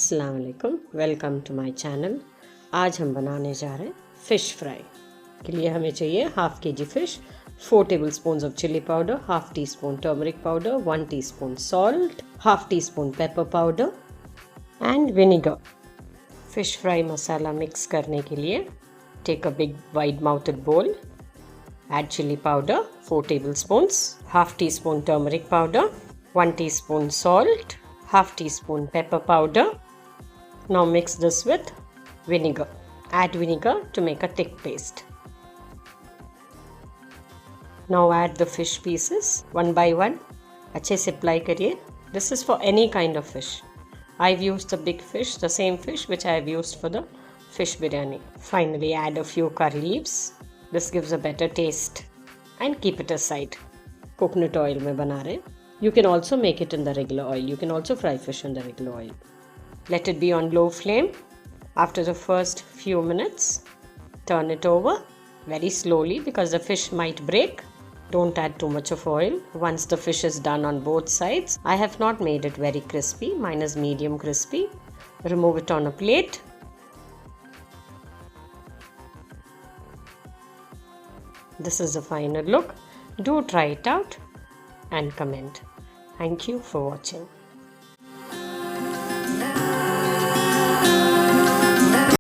अस्सलाम वालेकुम, welcome to my channel. आज हम बनाने जा रहे हैं फ़िश फ्राई। के लिए हमें चाहिए half kg fish, 4 tablespoon of chili powder, half teaspoon turmeric powder, 1 teaspoon salt, half teaspoon pepper powder and vinegar. Fish fry masala mix करने के लिए take a big wide mouthed bowl, add chili powder 4 tablespoons, half teaspoon turmeric powder, 1 teaspoon salt, half teaspoon pepper powder. Now mix this with vinegar. Add vinegar to make a thick paste. Now add the fish pieces one by one. अच्छे से apply करिए. This is for any kind of fish. I've used the big fish, the same fish which I have used for the fish biryani. Finally add a few curry leaves. This gives a better taste and keep it aside. Coconut oil में बना रहे. You can also make it in the regular oil. You can also fry fish in the regular oil. Let it be on low flame. After the first few minutes, turn it over very slowly because the fish might break. Don't add too much of oil. Once the fish is done on both sides, I have not made it very crispy. Mine is medium crispy. Remove it on a plate. This is the final look. Do try it out and comment. Thank you for watching.